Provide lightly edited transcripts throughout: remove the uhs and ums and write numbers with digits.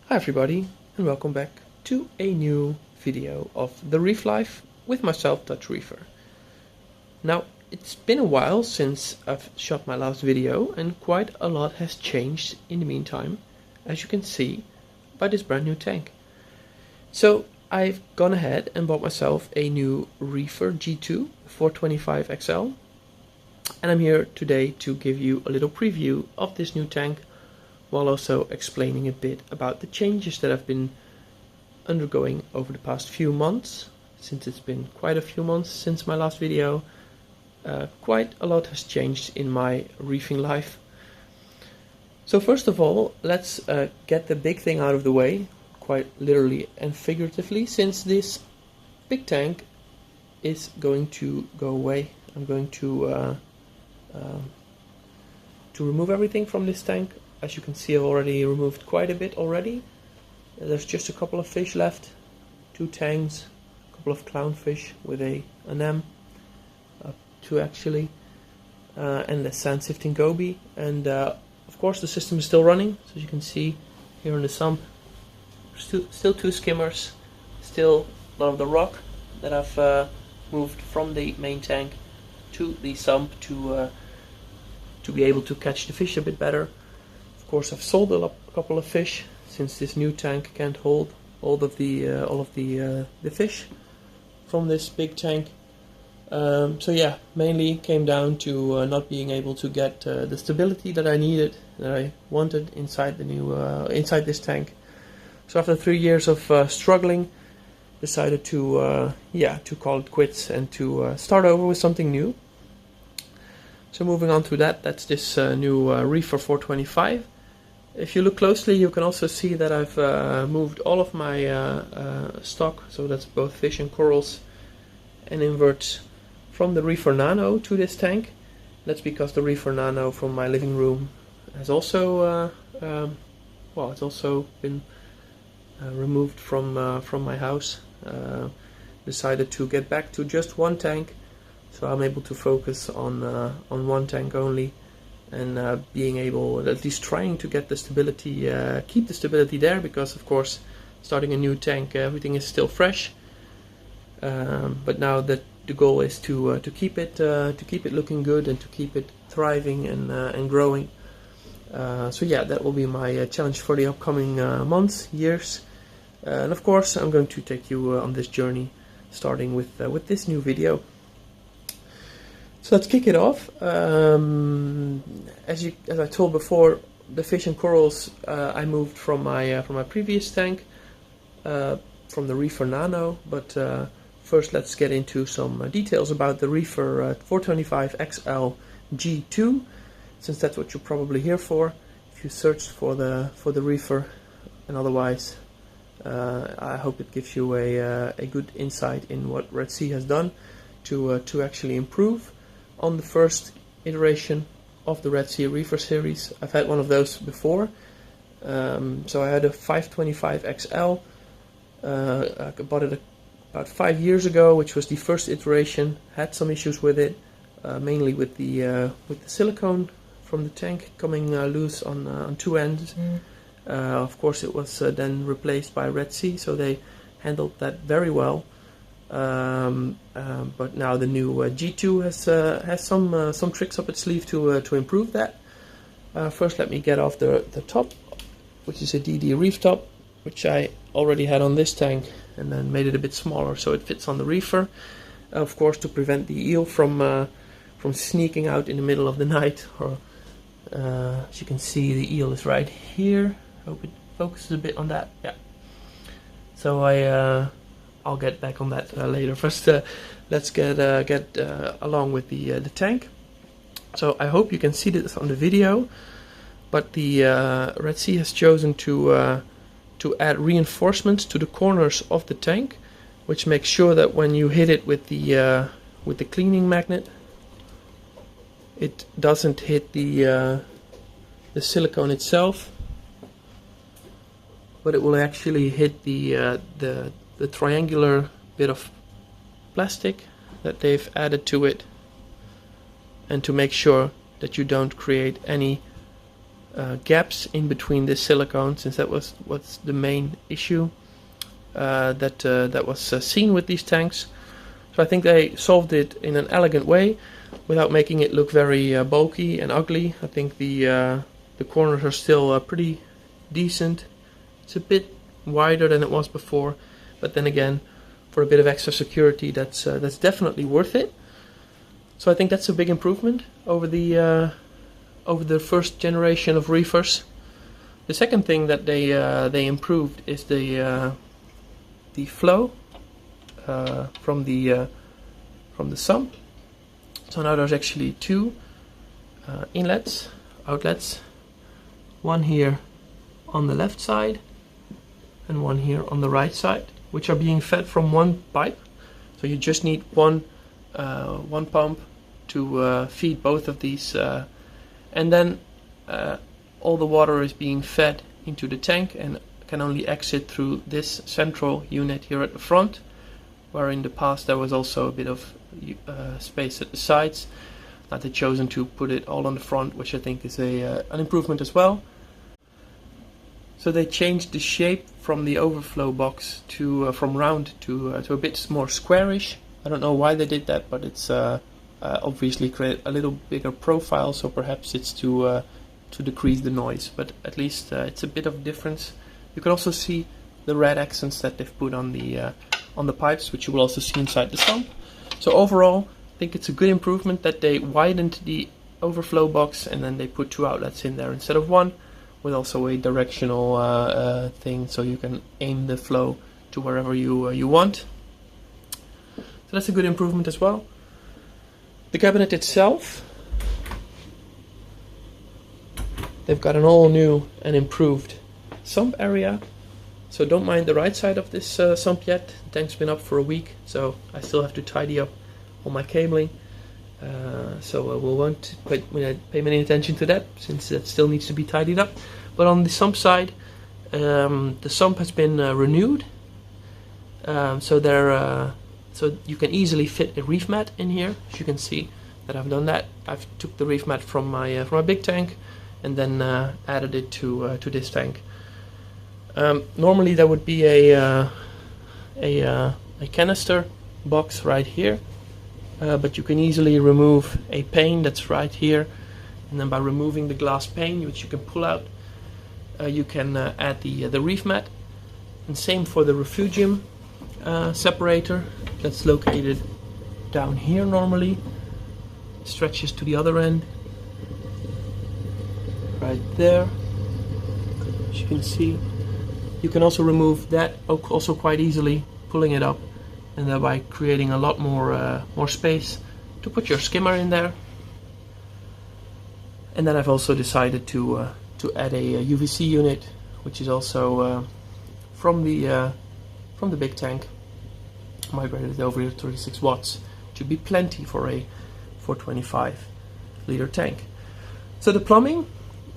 Hi everybody, and welcome back to a new video of the Reef Life with myself, Dutch Reefer. Now, it's been a while since I've shot my last video, and quite a lot has changed in the meantime, as you can see by this brand new tank. So I've gone ahead and bought myself a new Reefer G2 425 XL, and I'm here today to give you a little preview of this new tank, while also explaining a bit about the changes that I've been undergoing over the past few months, since it's been quite a few months since my last video. Quite a lot has changed in my reefing life. So first of all, let's get the big thing out of the way, quite literally and figuratively, since this big tank is going to go away. I'm going to remove everything from this tank. As you can see, I've already removed quite a bit already. There's just a couple of fish left, 2 tangs, a couple of clownfish with an M, 2 actually, and the sand sifting goby. And of course the system is still running, so as you can see here in the sump, still 2 skimmers, still a lot of the rock that I've moved from the main tank to the sump to be able to catch the fish a bit better. Of course, I've sold a couple of fish, since this new tank can't hold all of the fish from this big tank. So yeah, mainly came down to not being able to get the stability that I needed, that I wanted inside the new inside this tank. So after 3 years of struggling, decided to call it quits and to start over with something new. So moving on to that's this new Reefer 425. If you look closely, you can also see that I've moved all of my stock, so that's both fish and corals and inverts, from the Reefer Nano to this tank. That's because the Reefer Nano from my living room has also it's also been removed from my house. Decided to get back to just one tank, so I'm able to focus on one tank only, and being able, at least trying to get the stability, keep the stability there, because of course starting a new tank, everything is still fresh. But now that the goal is to keep it looking good and to keep it thriving and growing. So yeah, that will be my challenge for the upcoming months, years, and of course I'm going to take you on this journey, starting with this new video. So let's kick it off. As I told before, the fish and corals I moved from my previous tank, from the Reefer Nano. But first, let's get into some details about the Reefer 425 XL G2, since that's what you're probably here for. If you search for the Reefer, and otherwise, I hope it gives you a good insight in what Red Sea has done to actually improve on the first iteration of the Red Sea Reefer series. I've had one of those before. So I had a 525 XL. I bought it about 5 years ago, which was the first iteration. Had some issues with it, mainly with the silicone from the tank coming loose on 2 ends. Of course, it was then replaced by Red Sea, so they handled that very well. But now the new G2 has some tricks up its sleeve to improve that. First, let me get off the top, which is a DD reef top, which I already had on this tank, and then made it a bit smaller so it fits on the Reefer. Of course, to prevent the eel from sneaking out in the middle of the night. Or as you can see, the eel is right here. Hope it focuses a bit on that. Yeah. So I'll get back on that later. First, let's get along with the tank. So I hope you can see this on the video, but the Red Sea has chosen to add reinforcements to the corners of the tank, which makes sure that when you hit it with the cleaning magnet, it doesn't hit the silicone itself, but it will actually hit the triangular bit of plastic that they've added to it, and to make sure that you don't create any gaps in between the silicone, since that was what's the main issue that was seen with these tanks. So I think they solved it in an elegant way without making it look very bulky and ugly. I think the corners are still pretty decent. It's a bit wider than it was before, but then again, for a bit of extra security, that's definitely worth it. So I think that's a big improvement over the first generation of reefers. The second thing that they improved is the flow from the sump. So now there's actually two outlets, one here on the left side and one here on the right side, which are being fed from one pipe. So you just need one pump to feed both of these, and then all the water is being fed into the tank and can only exit through this central unit here at the front, where in the past there was also a bit of space at the sides. Now they've chosen to put it all on the front, which I think is an improvement as well. So they changed the shape from the overflow box to from round to a bit more squarish. I don't know why they did that, but it's obviously create a little bigger profile, so perhaps it's to decrease the noise, but at least it's a bit of difference. You can also see the red accents that they've put on the pipes, which you will also see inside the sump. So overall, I think it's a good improvement that they widened the overflow box and then they put two outlets in there instead of one, with also a directional thing, so you can aim the flow to wherever you want. So that's a good improvement as well. The cabinet itself, they've got an all new and improved sump area. So don't mind the right side of this sump yet. The tank's been up for a week, so I still have to tidy up all my cabling. So we won't pay many attention to that, since that still needs to be tidied up. But on the sump side, the sump has been renewed. So you can easily fit a ReefMat in here. As you can see that I've done that. I've took the ReefMat from my big tank and then added it to this tank. Normally there would be a canister box right here, but you can easily remove a pane that's right here, and then by removing the glass pane, which you can pull out, you can add the ReefMat. And same for the refugium separator that's located down here. Normally stretches to the other end right there, as you can see. You can also remove that also quite easily, pulling it up, and thereby creating a lot more space to put your skimmer in there. And then I've also decided to add a UVC unit, which is also from the big tank, migrated over to 36 watts to be plenty for a 425 liter tank. So the plumbing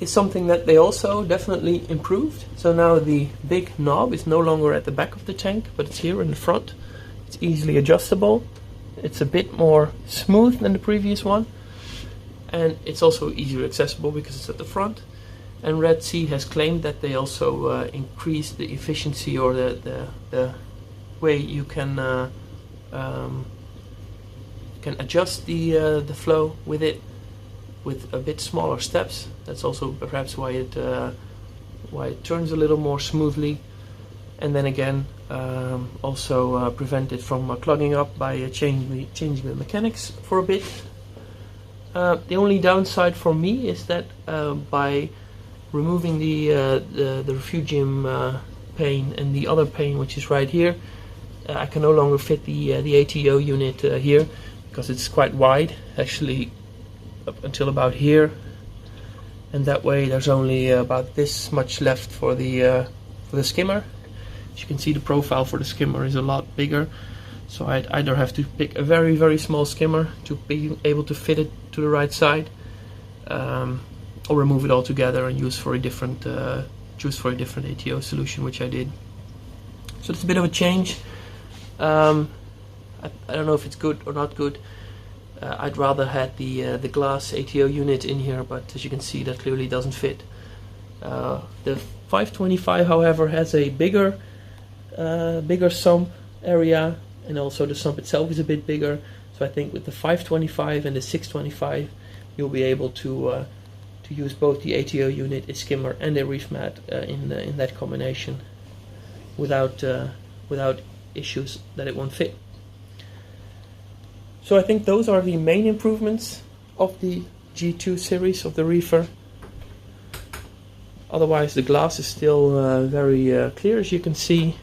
is something that they also definitely improved. So now the big knob is no longer at the back of the tank, but it's here in the front. It's easily adjustable. It's a bit more smooth than the previous one, and it's also easier accessible because it's at the front. And Red Sea has claimed that they also increased the efficiency, or the way you can adjust the flow with it, with a bit smaller steps. That's also perhaps why it turns a little more smoothly, and then again also prevent it from clogging up by changing the mechanics for a bit. The only downside for me is that by removing the refugium pane and the other pane, which is right here, I can no longer fit the ATO unit here, because it's quite wide, actually up until about here, and that way there's only about this much left for the skimmer. As you can see, the profile for the skimmer is a lot bigger, so I'd either have to pick a very, very small skimmer to be able to fit it to the right side, or remove it altogether and use for a different choose for a different ATO solution, which I did. So it's a bit of a change. I don't know if it's good or not good. I'd rather had the glass ATO unit in here, but as you can see, that clearly doesn't fit. The 525, however, has a bigger sump area, and also the sump itself is a bit bigger. So I think with the 525 and the 625, you'll be able to use both the ATO unit, a skimmer, and a ReefMat in that combination without issues that it won't fit. So I think those are the main improvements of the G2 series of the Reefer. Otherwise, the glass is still very clear, as you can see,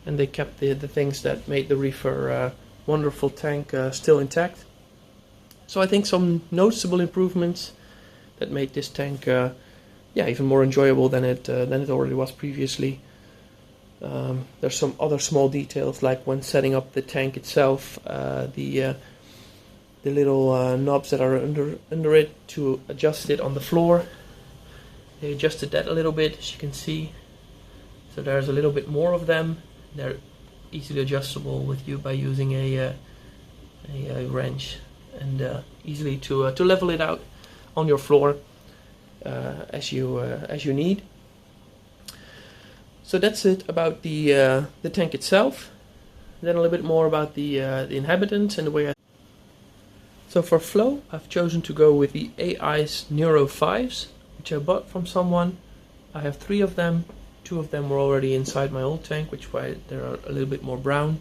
and they kept the things that made the Reefer wonderful tank still intact. So I think some noticeable improvements that made this tank even more enjoyable than it already was previously. There's some other small details, like when setting up the tank itself, the little knobs that are under it to adjust it on the floor. They adjusted that a little bit, as you can see. So there's a little bit more of them. They're easily adjustable by using a wrench, and easily to level it out on your floor as you need. So that's it about the tank itself. Then a little bit more about the inhabitants and the way. So for flow, I've chosen to go with the AI's Nero 5s, which I bought from someone. I have 3 of them. 2 of them were already inside my old tank, which is why they're a little bit more brown,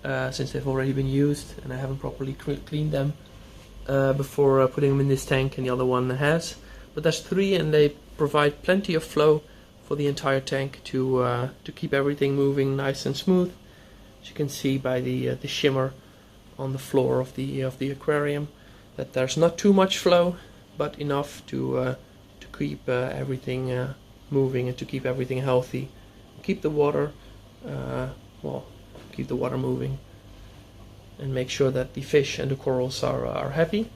since they've already been used and I haven't properly cleaned them before putting them in this tank, and the other one has. But there's 3, and they provide plenty of flow for the entire tank to keep everything moving nice and smooth. As you can see by the shimmer on the floor of the aquarium, that there's not too much flow, but enough to keep everything moving and to keep everything healthy, keep the water moving, and make sure that the fish and the corals are happy.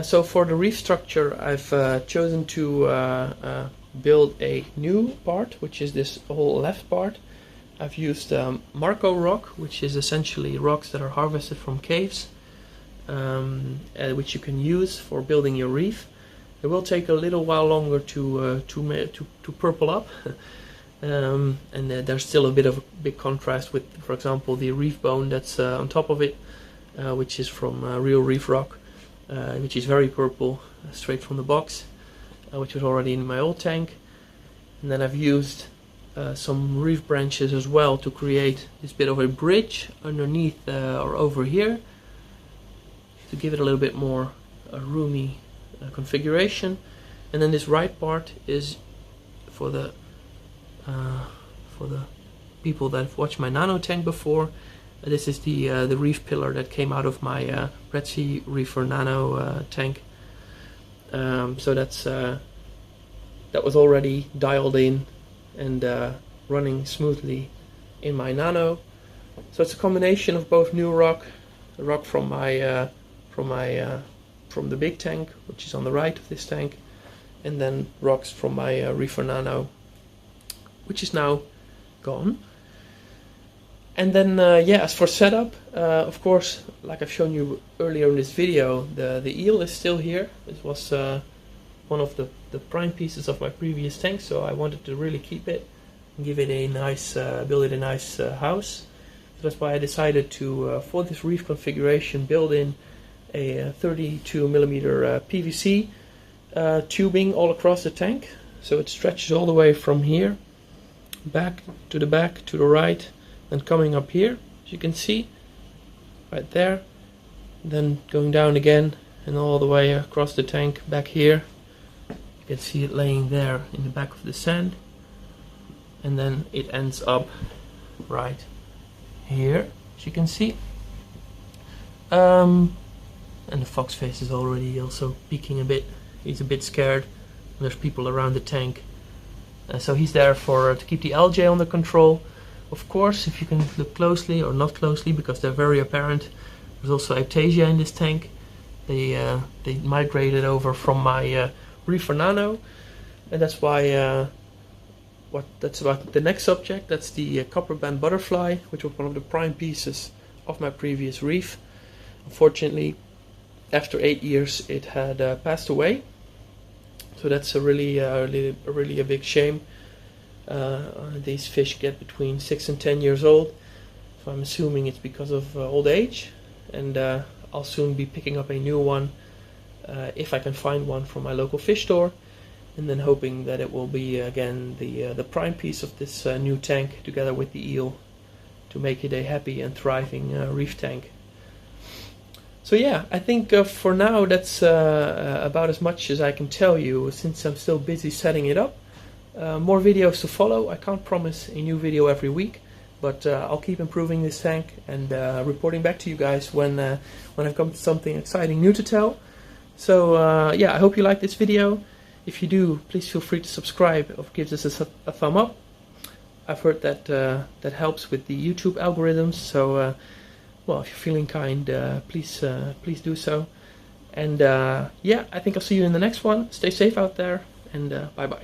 So for the reef structure, I've chosen to build a new part, which is this whole left part. I've used Marco rock, which is essentially rocks that are harvested from caves, which you can use for building your reef. It will take a little while longer to purple up, and there's still a big contrast with, for example, the reef bone that's on top of it, which is from real reef rock, which is very purple, straight from the box, which was already in my old tank. And then I've used some reef branches as well to create this bit of a bridge underneath or over here, to give it a little bit more roomy configuration. And then this right part is for the people that have watched my nano tank before. This is the reef pillar that came out of my Red Sea REEFER nano tank. So that was already dialed in and running smoothly in my nano. So it's a combination of both new rock, the rock from the big tank, which is on the right of this tank, and then rocks from my REEFER nano, which is now gone. And then as for setup, of course, like I've shown you earlier in this video, the eel is still here. This was one of the prime pieces of my previous tank, so I wanted to really keep it and give it a nice, build it a nice house. So that's why I decided to, for this reef configuration, build in a 32mm PVC tubing all across the tank. So it stretches all the way from here, back to the right, and coming up here, as you can see, right there, then going down again and all the way across the tank back here. You can see it laying there in the back of the sand, and then it ends up right here, as you can see. And the fox face is already also peeking a bit. He's a bit scared. There's people around the tank, so he's there to keep the algae under control. Of course, if you can look closely, or not closely because they're very apparent, there's also Aiptasia in this tank. They migrated over from my REEFER nano, and that's why that's about the next subject. That's the copper band butterfly, which was one of the prime pieces of my previous reef. Unfortunately, after 8 years, it had passed away. So that's a really a big shame. These fish get between 6 and 10 years old, so I'm assuming it's because of old age, and I'll soon be picking up a new one if I can find one from my local fish store, and then hoping that it will be again the prime piece of this new tank together with the eel to make it a happy and thriving reef tank. So yeah, I think for now that's about as much as I can tell you, since I'm still busy setting it up. More videos to follow. I can't promise a new video every week, but I'll keep improving this tank and reporting back to you guys when I've got something exciting new to tell. So yeah, I hope you like this video. If you do, please feel free to subscribe or give this a thumb up. I've heard that that helps with the YouTube algorithms, so well, if you're feeling kind, please do so. And yeah, I think I'll see you in the next one. Stay safe out there, and bye bye.